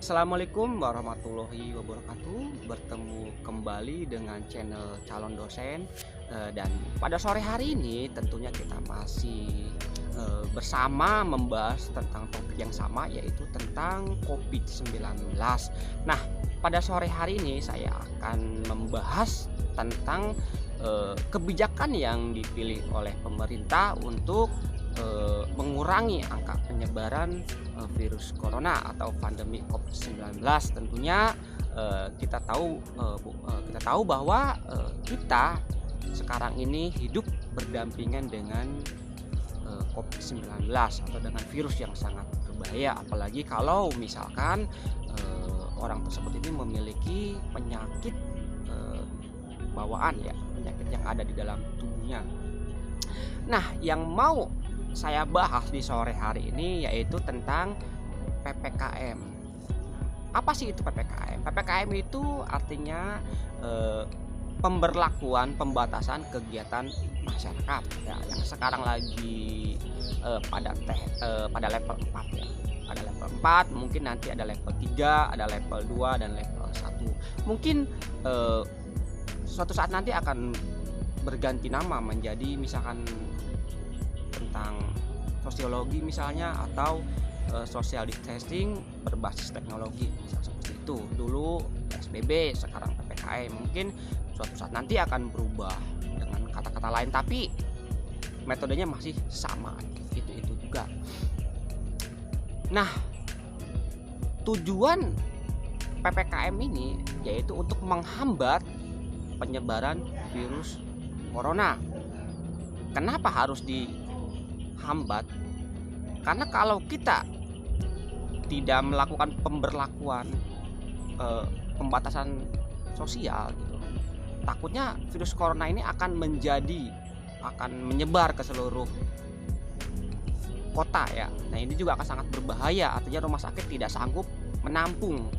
Assalamualaikum warahmatullahi wabarakatuh. Bertemu kembali dengan channel calon dosen, dan pada sore hari ini tentunya kita masih bersama membahas tentang topik yang sama, yaitu tentang COVID-19. Nah, pada sore hari ini saya akan membahas tentang kebijakan yang dipilih oleh pemerintah untuk mengurangi angka penyebaran virus corona atau pandemi COVID-19. Tentunya kita tahu bahwa kita sekarang ini hidup berdampingan dengan COVID-19 atau dengan virus yang sangat berbahaya, apalagi kalau misalkan orang tersebut ini memiliki penyakit bawaan, ya, penyakit yang ada di dalam tubuhnya. Nah, yang mau saya bahas di sore hari ini yaitu tentang PPKM. Apa sih itu PPKM? PPKM itu artinya pembatasan kegiatan masyarakat, ya, yang sekarang lagi pada level 4, ya. Ada level 4, mungkin nanti ada level 3, ada level 2 dan level 1. Mungkin suatu saat nanti akan berganti nama menjadi misalkan tentang sosiologi misalnya, atau social distancing berbasis teknologi, misalnya seperti itu. Dulu PSBB, sekarang PPKM. Mungkin suatu saat nanti akan berubah dengan kata-kata lain, tapi metodenya masih sama, itu juga. Nah, tujuan PPKM ini yaitu untuk menghambat penyebaran virus corona. Kenapa harus dihambat? Karena kalau kita tidak melakukan pemberlakuan pembatasan sosial gitu, takutnya virus corona ini akan menyebar ke seluruh kota, ya. Nah, ini juga akan sangat berbahaya, artinya rumah sakit tidak sanggup menampung.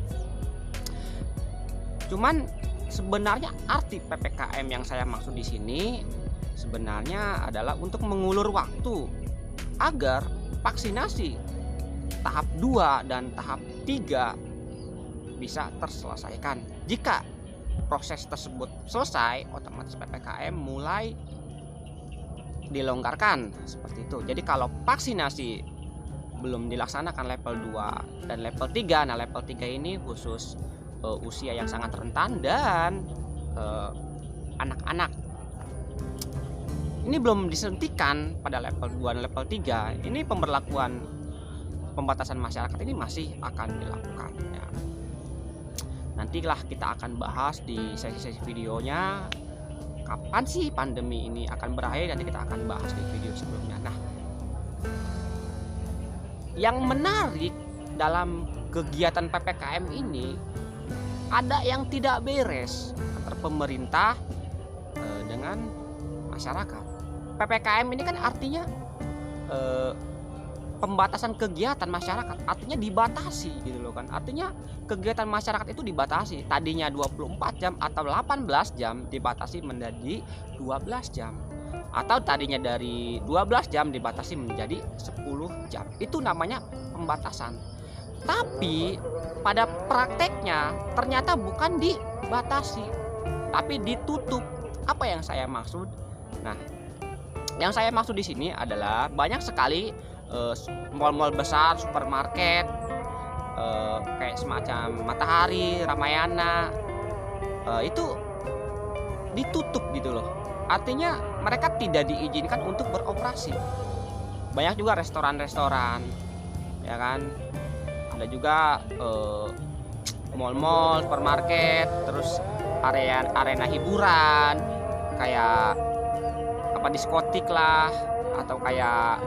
Cuman sebenarnya arti PPKM yang saya maksud di sini sebenarnya adalah untuk mengulur waktu agar vaksinasi tahap 2 dan tahap 3 bisa terselesaikan. Jika proses tersebut selesai, otomatis PPKM mulai dilonggarkan, seperti itu. Jadi kalau vaksinasi belum dilaksanakan level 2 dan level 3, nah level 3 ini khusus usia yang sangat rentan dan anak-anak. Ini belum disuntikan pada level 2 dan level 3. Ini pemberlakuan pembatasan masyarakat ini masih akan dilakukan, ya. Nantilah kita akan bahas di sesi-sesi videonya kapan sih pandemi ini akan berakhir. Nanti kita akan bahas di video sebelumnya. Nah, yang menarik dalam kegiatan PPKM ini, ada yang tidak beres antara pemerintah dengan masyarakat. PPKM ini kan artinya pembatasan kegiatan masyarakat, artinya dibatasi gitu loh kan. Artinya kegiatan masyarakat itu dibatasi. Tadinya 24 jam atau 18 jam dibatasi menjadi 12 jam. Atau tadinya dari 12 jam dibatasi menjadi 10 jam. Itu namanya pembatasan. Tapi pada prakteknya ternyata bukan dibatasi, tapi ditutup. Apa yang saya maksud? Nah, yang saya maksud di sini adalah banyak sekali mal-mal besar, supermarket, kayak semacam Matahari, Ramayana, itu ditutup gitu loh. Artinya mereka tidak diizinkan untuk beroperasi. Banyak juga restoran-restoran, ya kan. Ada juga mal-mal, supermarket, terus arena hiburan kayak diskotik lah, atau kayak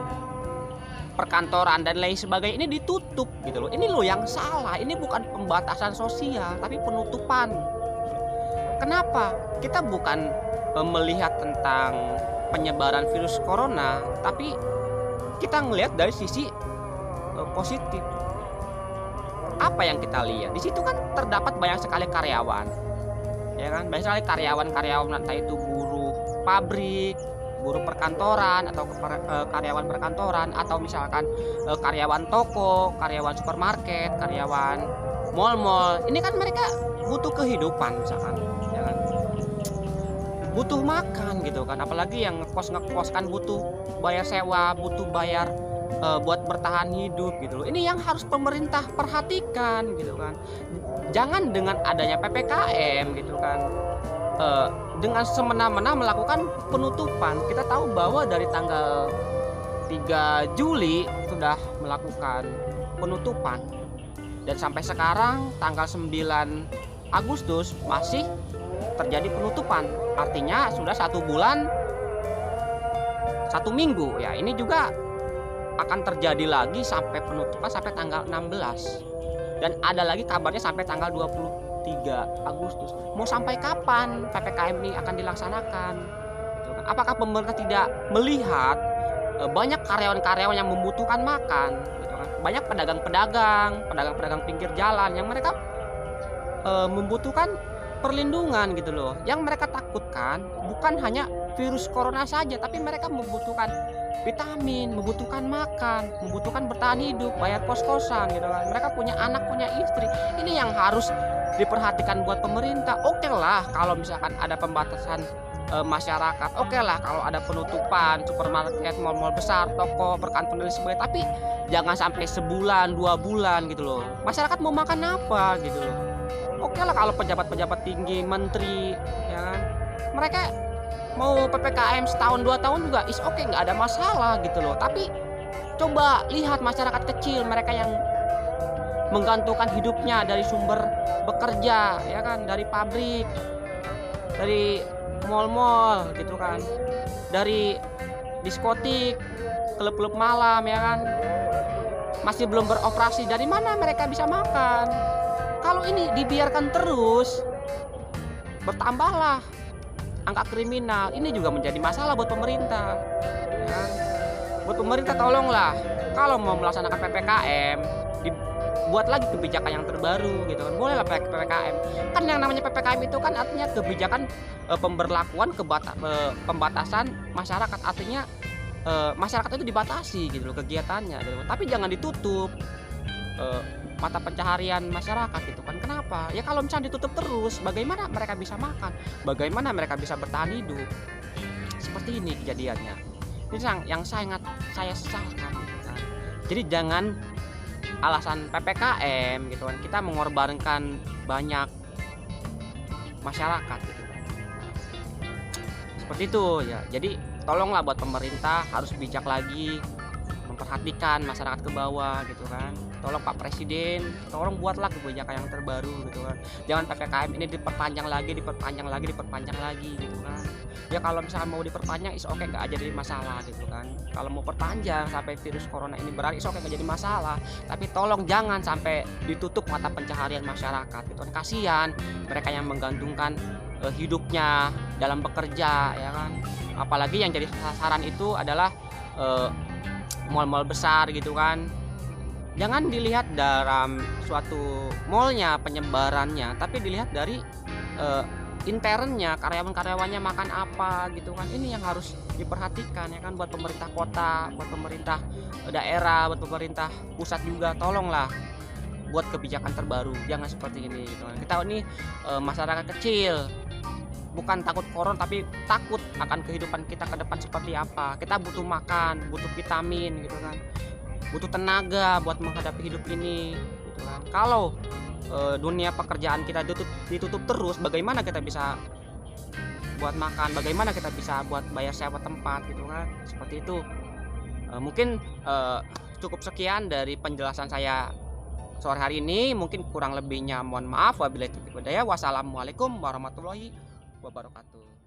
perkantoran dan lain sebagainya, ini ditutup gitu loh. Ini loh yang salah. Ini bukan pembatasan sosial, tapi penutupan. Kenapa? Kita bukan melihat tentang penyebaran virus corona, tapi kita ngelihat dari sisi positif. Apa yang kita lihat? Di situ kan terdapat banyak sekali karyawan, ya kan? Banyak sekali karyawan, entah itu buruh pabrik, buruh perkantoran, atau karyawan perkantoran, atau misalkan karyawan toko, karyawan supermarket, karyawan mall-mall. Ini kan mereka butuh kehidupan misalkan, ya kan? Butuh makan gitu kan, apalagi yang ngekos kan butuh bayar sewa, butuh bayar buat bertahan hidup gitu loh. Ini yang harus pemerintah perhatikan gitu kan. Jangan dengan adanya PPKM gitu kan, dengan semena-mena melakukan penutupan. Kita tahu bahwa dari tanggal 3 Juli sudah melakukan penutupan, dan sampai sekarang tanggal 9 Agustus masih terjadi penutupan. Artinya sudah 1 bulan 1 minggu ya. Ini juga akan terjadi lagi sampai penutupan sampai tanggal 16, dan ada lagi kabarnya sampai tanggal 23 Agustus. Mau sampai kapan PPKM ini akan dilaksanakan? Apakah pemerintah tidak melihat banyak karyawan-karyawan yang membutuhkan makan gitu kan? Banyak pedagang-pedagang pinggir jalan yang mereka membutuhkan perlindungan gitu loh. Yang mereka takutkan bukan hanya virus corona saja, tapi mereka membutuhkan vitamin, membutuhkan makan, membutuhkan bertahan hidup, bayar kos-kosan gitu kan. Mereka punya anak, punya istri. Ini yang harus diperhatikan buat pemerintah. Oke lah kalau misalkan ada pembatasan masyarakat, oke lah kalau ada penutupan supermarket, mal-mal besar, toko, perkantoran dan sebagainya, tapi jangan sampai sebulan, 2 bulan gitu loh. Masyarakat mau makan apa gitu loh. Oke lah kalau pejabat-pejabat tinggi, menteri, ya kan, mereka mau PPKM setahun 2 tahun juga is oke, nggak ada masalah gitu loh. Tapi coba lihat masyarakat kecil, mereka yang menggantungkan hidupnya dari sumber bekerja, ya kan, dari pabrik, dari mall-mall gitu kan, dari diskotik, klub-klub malam, ya kan, masih belum beroperasi. Dari mana mereka bisa makan? Kalau ini dibiarkan terus, bertambahlah angka kriminal. Ini juga menjadi masalah buat pemerintah, ya. Buat pemerintah tolonglah, kalau mau melaksanakan PPKM, dibuat lagi kebijakan yang terbaru gitu kan. Bolehlah PPKM. Kan yang namanya PPKM itu kan artinya kebijakan pemberlakuan pembatasan masyarakat. Artinya masyarakat itu dibatasi gitu loh kegiatannya gitu. Tapi jangan ditutup mata pencaharian masyarakat gitu kan. Kenapa? Ya kalau misalnya ditutup terus, bagaimana mereka bisa makan? Bagaimana mereka bisa bertahan hidup? Seperti ini kejadiannya. Ini yang sangat saya sesalkan gitu kan. Jadi jangan alasan PPKM gitu kan kita mengorbankan banyak masyarakat gitu kan. Seperti itu ya. Jadi tolonglah buat pemerintah harus bijak lagi memperhatikan masyarakat ke bawah gitu kan. Tolong Pak Presiden, tolong buatlah kebijakan yang terbaru gitu kan. Jangan PPKM ini diperpanjang lagi gitu kan. Ya kalau misalkan mau diperpanjang is oke, nggak jadi masalah gitu kan. Kalau mau perpanjang sampai virus corona ini berakhir is oke, nggak jadi masalah. Tapi tolong jangan sampai ditutup mata pencaharian masyarakat gitu kan. Kasihan mereka yang menggantungkan hidupnya dalam bekerja, ya kan. Apalagi yang jadi sasaran itu adalah mal-mal besar gitu kan. Jangan dilihat dalam suatu mallnya penyebarannya, tapi dilihat dari internnya, karyawan-karyawannya makan apa gitu kan. Ini yang harus diperhatikan ya kan, buat pemerintah kota, buat pemerintah daerah, buat pemerintah pusat juga. Tolonglah buat kebijakan terbaru, jangan seperti ini gitu kan. Kita ini masyarakat kecil, bukan takut corona tapi takut akan kehidupan kita ke depan seperti apa. Kita butuh makan, butuh vitamin gitu kan, butuh tenaga buat menghadapi hidup ini gitu kan. Kalau dunia pekerjaan kita ditutup terus, bagaimana kita bisa buat makan, bagaimana kita bisa buat bayar sewa tempat gitu kan. Seperti itu. Mungkin cukup sekian dari penjelasan saya sore hari ini. Mungkin kurang lebihnya mohon maaf. Wabillahi taufiq wal hidayah. Wassalamualaikum warahmatullahi wabarakatuh.